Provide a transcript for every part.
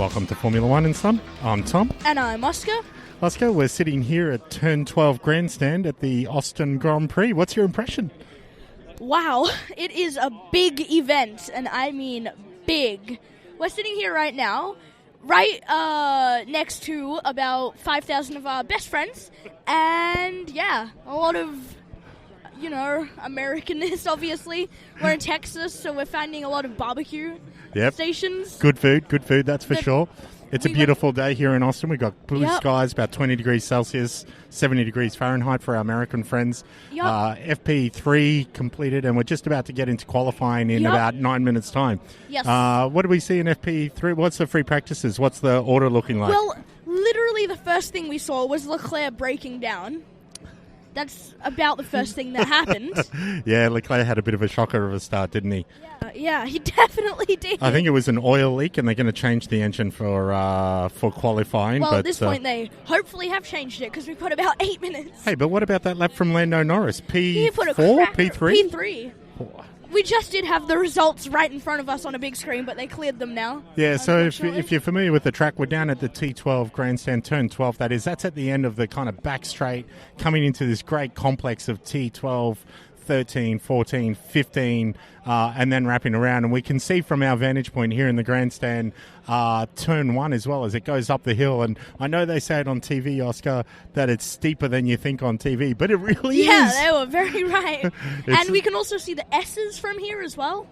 Welcome to Formula One and Son. I'm Tom. And I'm Oscar. Oscar, we're sitting here at Turn 12 Grandstand at the Austin Grand Prix. What's your impression? Wow, it is a big event, and I mean big. We're sitting here right now, right next to about 5,000 of our best friends, and yeah, a lot of, Americanness, obviously. We're in Texas, so we're finding a lot of barbecue stations. Good food, that's for sure. It's a beautiful day here in Austin. We've got blue skies, about 20 degrees Celsius, 70 degrees Fahrenheit for our American friends. FP3 completed, and we're just about to get into qualifying in about 9 minutes' time. Yes. What do we see in FP3? What's the free practices? What's the order looking like? Well, literally the first thing we saw was Leclerc breaking down. That's about the first thing that happened. Yeah, Leclerc had a bit of a shocker of a start, didn't he? Yeah, he definitely did. I think it was an oil leak, and they're going to change the engine for qualifying. Well, at this point, they hopefully have changed it, because we've got about 8 minutes. Hey, but what about that lap from Lando Norris? P4? P3? P3. We just did have the results right in front of us on a big screen, but they cleared them now. Yeah, so if you're familiar with the track, we're down at the T12 Grandstand, Turn 12, that is. That's at the end of the kind of back straight, coming into this great complex of T12, 13, 14, 15, and then wrapping around. And we can see from our vantage point here in the grandstand, Turn 1 as well, as it goes up the hill. And I know they say it on TV, Oscar, that it's steeper than you think on TV, but it really is. Yeah, they were very right. And we can also see the S's from here as well.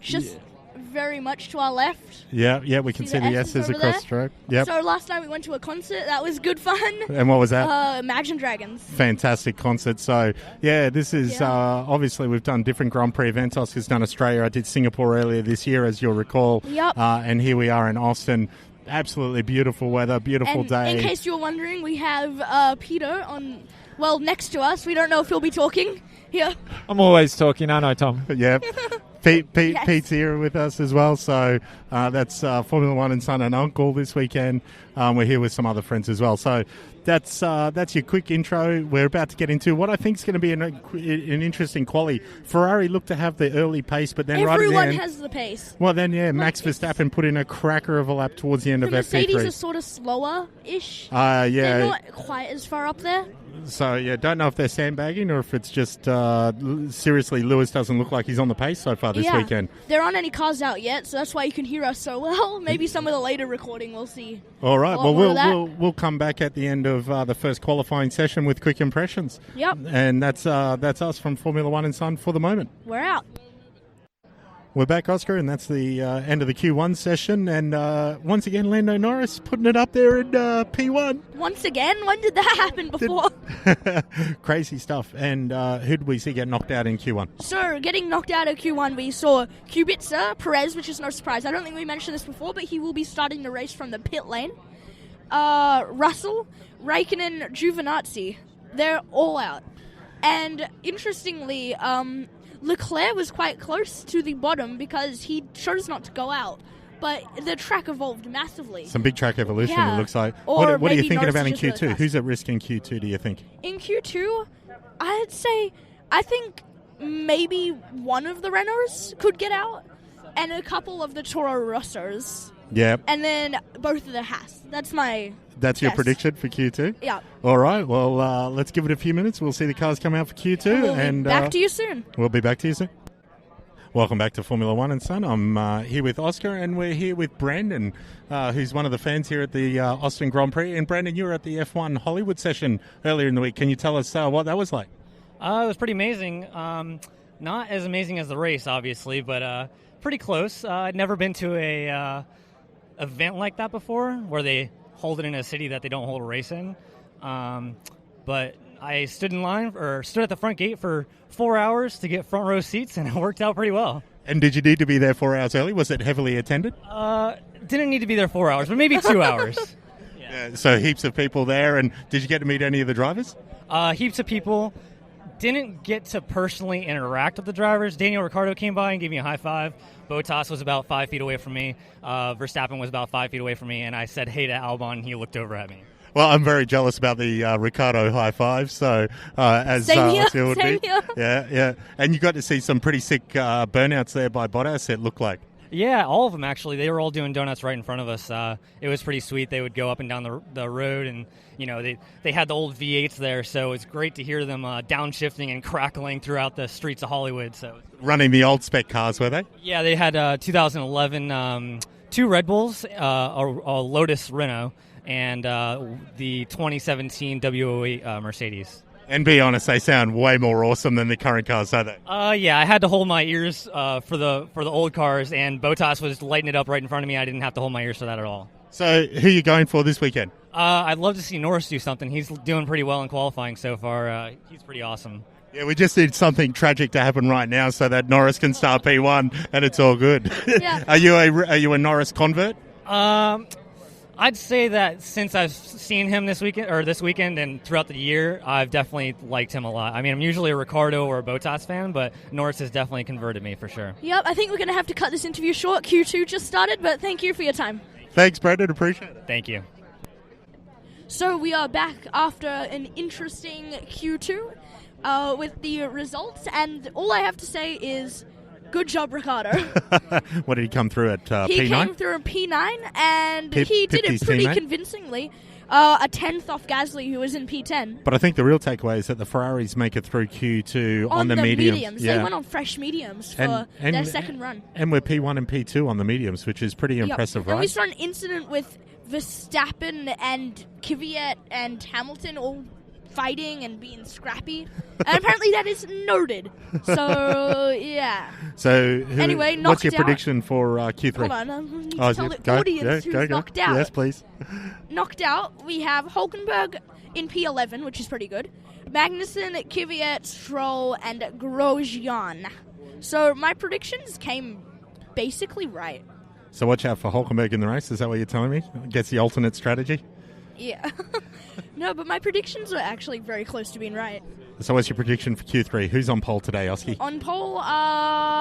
Just very much to our left. Yeah, we can see the S's across the track. Yep. So last night we went to a concert. That was good fun. And what was that? Imagine Dragons. Fantastic concert. So, this is obviously we've done different Grand Prix events. Oscar's done Australia. I did Singapore earlier this year, as you'll recall. Yep. And here we are in Austin. Absolutely beautiful weather, beautiful day. In case you're wondering, we have Peter next to us. We don't know if he'll be talking here. I'm always talking, aren't I, Tom? Yeah. Pete's here with us as well, so that's Formula One and Son and Uncle this weekend. We're here with some other friends as well. So that's your quick intro. We're about to get into what I think is going to be an interesting quali. Ferrari looked to have the early pace, but then everyone has the pace. Well, then Max Verstappen put in a cracker of a lap towards the end of FP3. Mercedes is sort of slower-ish. They're not quite as far up there. So, don't know if they're sandbagging or if it's just seriously Lewis doesn't look like he's on the pace so far this weekend. There aren't any cars out yet, so that's why you can hear us so well. Maybe some of the later recording we'll see. All right, well, we'll come back at the end of the first qualifying session with quick impressions. Yep. And that's us from Formula One and Son for the moment. We're out. We're back, Oscar, and that's the end of the Q1 session. And once again, Lando Norris putting it up there in P1. Once again? When did that happen before? Crazy stuff. And who did we see get knocked out in Q1? So, getting knocked out of Q1, we saw Kubica, Perez, which is no surprise. I don't think we mentioned this before, but he will be starting the race from the pit lane. Russell, Raikkonen, Giovinazzi. They're all out. And interestingly, Leclerc was quite close to the bottom because he chose not to go out. But the track evolved massively. Some big track evolution, it looks like. What are you thinking about in Q2? Who's at risk in Q2, do you think? In Q2, I think maybe one of the Renaults could get out, and a couple of the Toro Rossos. Yeah. And then both of the Haas. That's your prediction for Q2? Yeah. All right. Well, let's give it a few minutes. We'll see the cars come out for Q2. And we'll be back to you soon. We'll be back to you soon. Welcome back to Formula One and Son. I'm here with Oscar, and we're here with Brandon, who's one of the fans here at the Austin Grand Prix. And Brandon, you were at the F1 Hollywood session earlier in the week. Can you tell us what that was like? It was pretty amazing. Not as amazing as the race, obviously, but pretty close. I'd never been to a event like that before, where they hold it in a city that they don't hold a race in. But I stood at the front gate for 4 hours to get front row seats, and it worked out pretty well. And did you need to be there 4 hours early? Was it heavily attended? Didn't need to be there 4 hours, but maybe 2 hours. Yeah, so heaps of people there. And did you get to meet any of the drivers? Heaps of people. Didn't get to personally interact with the drivers. Daniel Ricciardo came by and gave me a high five. Bottas was about 5 feet away from me. Verstappen was about 5 feet away from me, and I said hey to Albon, and he looked over at me. Well, I'm very jealous about the Ricciardo high five. So Same here. Yeah. And you got to see some pretty sick burnouts there by Bottas, it looked like. Yeah, all of them actually. They were all doing donuts right in front of us. It was pretty sweet. They would go up and down the road, and they had the old V8s there, so it's great to hear them downshifting and crackling throughout the streets of Hollywood. So running the old spec cars, were they? Yeah, they had 2011 two Red Bulls, a Lotus Renault, and the 2017 W08 Mercedes. And be honest, they sound way more awesome than the current cars, don't they? Yeah, I had to hold my ears for the old cars, and Bottas was lighting it up right in front of me. I didn't have to hold my ears for that at all. So, who are you going for this weekend? I'd love to see Norris do something. He's doing pretty well in qualifying so far. He's pretty awesome. Yeah, we just need something tragic to happen right now so that Norris can start P1, and it's all good. Yeah. Are you a Norris convert? I'd say that since I've seen him this weekend and throughout the year, I've definitely liked him a lot. I mean, I'm usually a Ricciardo or a Bottas fan, but Norris has definitely converted me for sure. Yep, I think we're going to have to cut this interview short. Q2 just started, but thank you for your time. Thanks, Brendan. Appreciate it. Thank you. So we are back after an interesting Q2 with the results, and all I have to say is good job, Ricciardo. What did he come through at P9? He came through in P9, and he did it pretty convincingly. A 10th off Gasly, who was in P10. But I think the real takeaway is that the Ferraris make it through Q2 on the mediums. Yeah. They went on fresh mediums for their second run. And we're P1 and P2 on the mediums, which is pretty impressive, right? And we saw an incident with Verstappen and Kvyat and Hamilton all fighting and being scrappy. And apparently that is noted. So, yeah. So, anyway, what's your knocked out. prediction for Q3? Hold on, I need to tell the audience who's knocked out. Yes, please. Knocked out, we have Hulkenberg in P11, which is pretty good. Magnussen, Kvyat, Stroll, and Grosjean. So my predictions came basically right. So watch out for Hulkenberg in the race, is that what you're telling me? Gets the alternate strategy? Yeah. No, but my predictions are actually very close to being right. So what's your prediction for Q3? Who's on pole today, Oski? On pole,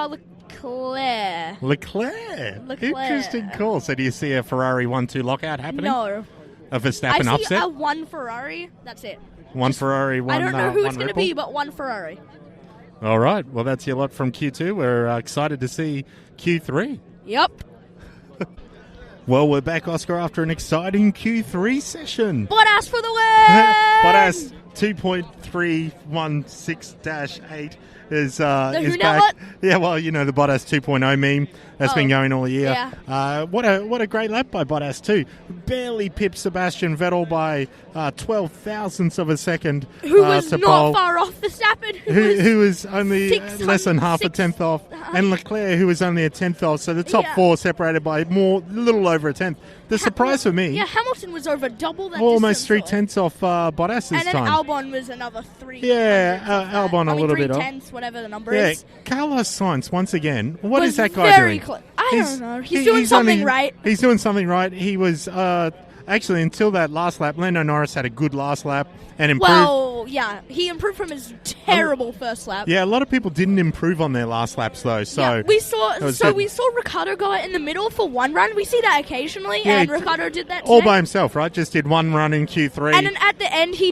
Leclerc. Leclerc. Interesting call. So do you see a Ferrari 1-2 lockout happening? No. A Verstappen I see upset? a one Ferrari. That's it. One Ferrari, one I don't know who it's going to be, but one Ferrari. All right. Well, that's your lot from Q2. We're excited to see Q3. Yep. Well, we're back, Oscar, after an exciting Q3 session. Bottas for the win! Bottas 2.316-8 is who back. what? Yeah, well, you know, the Bottas 2.0 meme that's been going all year. Yeah. What a great lap by Bottas too. Barely pipped Sebastian Vettel by 12 thousandths of a second. Who was to not pole. Far off Verstappen. Who was only less than half a tenth off. And Leclerc, who was only a tenth off. So the top four separated by little over a tenth. The surprise for me... Yeah, Hamilton was over double that almost distance 3/10 off Bottas this and then time. Albon was another 3. Yeah, Albon a little bit off. 3/10, whatever the number is. Carlos Sainz, once again. What is that guy very doing? I don't know. He's doing something right. He's doing something right. He was... actually, until that last lap, Lando Norris had a good last lap and improved. Well, yeah, he improved from his terrible first lap. Yeah, a lot of people didn't improve on their last laps, though. So yeah, we saw Ricciardo go out in the middle for one run. We see that occasionally, and Ricciardo did that today. All by himself, right? Just did one run in Q3. And then at the end, he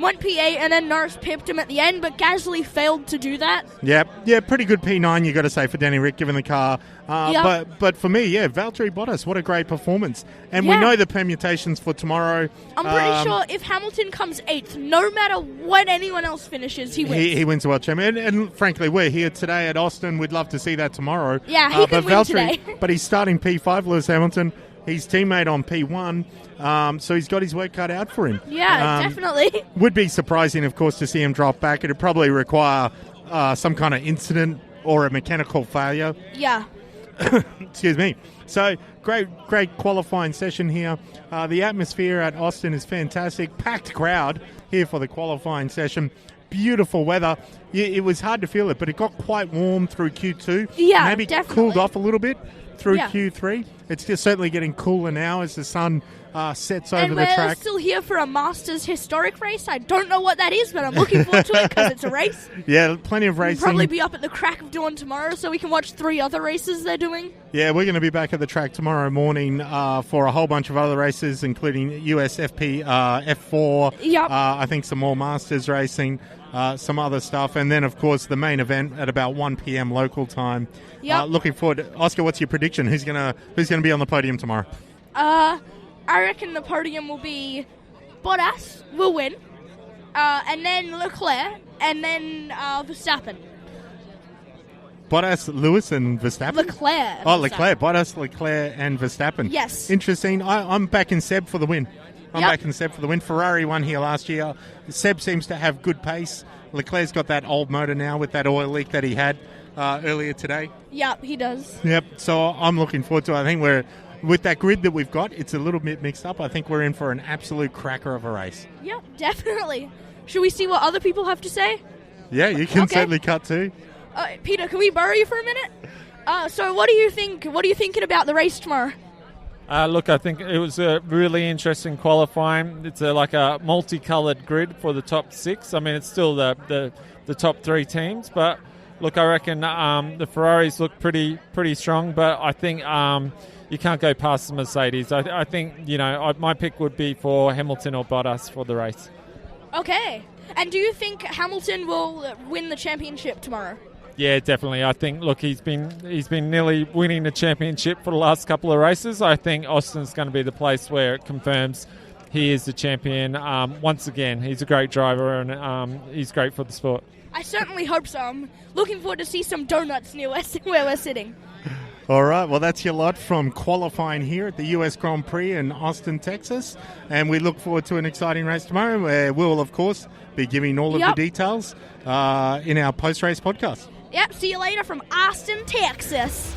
went P8, and then Norris pipped him at the end, but Gasly failed to do that. Yeah, pretty good P9, you got to say, for Danny Rick, given the car. But for me, Valtteri Bottas, what a great performance. And we know the permutations for tomorrow. I'm pretty sure if Hamilton comes 8th, no matter what anyone else finishes, he wins. He wins the World Championship. And frankly, we're here today at Austin. We'd love to see that tomorrow. Yeah, he could win today. But he's starting P5, Lewis Hamilton. His teammate on P1. So he's got his work cut out for him. Yeah, definitely. Would be surprising, of course, to see him drop back. It'd probably require some kind of incident or a mechanical failure. Yeah. Excuse me. So, great qualifying session here. The atmosphere at Austin is fantastic. Packed crowd here for the qualifying session. Beautiful weather. It was hard to feel it, but it got quite warm through Q2. Yeah, maybe definitely. Cooled off a little bit through Q3. It's just certainly getting cooler now as the sun sets over the track. And we're still here for a Masters historic race. I don't know what that is, but I'm looking forward to it because it's a race. Yeah, plenty of racing. We'll probably be up at the crack of dawn tomorrow so we can watch 3 other races they're doing. Yeah, we're going to be back at the track tomorrow morning for a whole bunch of other races, including US F4. Yep. I think some more Masters racing. some other stuff, and then of course the main event at about 1 p.m. local time. Yep. Looking forward. Oscar, what's your prediction? Who's gonna be on the podium tomorrow? I reckon the podium will be Bottas will win, and then Leclerc, and then Verstappen. Bottas, Lewis, and Verstappen? Leclerc. Oh, Leclerc. Bottas, Leclerc, and Verstappen. Yes. Interesting. I'm backing Seb for the win. I'm Yep. backing Seb for the win. Ferrari won here last year. Seb seems to have good pace. Leclerc's got that old motor now with that oil leak that he had earlier today. Yep, he does. Yep. So I'm looking forward to it. I think with that grid that we've got, it's a little bit mixed up. I think we're in for an absolute cracker of a race. Yep, definitely. Should we see what other people have to say? Yeah, you can Okay. certainly cut too. Peter, can we borrow you for a minute? So what do you think? What are you thinking about the race tomorrow? Look, I think it was a really interesting qualifying. It's like a multicoloured grid for the top 6. I mean, it's still the top 3 teams, but look, I reckon the Ferraris look pretty strong, but I think you can't go past the Mercedes. I think, my pick would be for Hamilton or Bottas for the race. Okay. And do you think Hamilton will win the championship tomorrow? Yeah, definitely. I think, look, he's been nearly winning the championship for the last couple of races. I think Austin's going to be the place where it confirms he is the champion. Once again, he's a great driver and he's great for the sport. I certainly hope so. I'm looking forward to see some donuts near where we're sitting. All right, well, that's your lot from qualifying here at the US Grand Prix in Austin, Texas. And we look forward to an exciting race tomorrow where we'll, of course, be giving all of the details in our post-race podcast. Yep, see you later from Austin, Texas.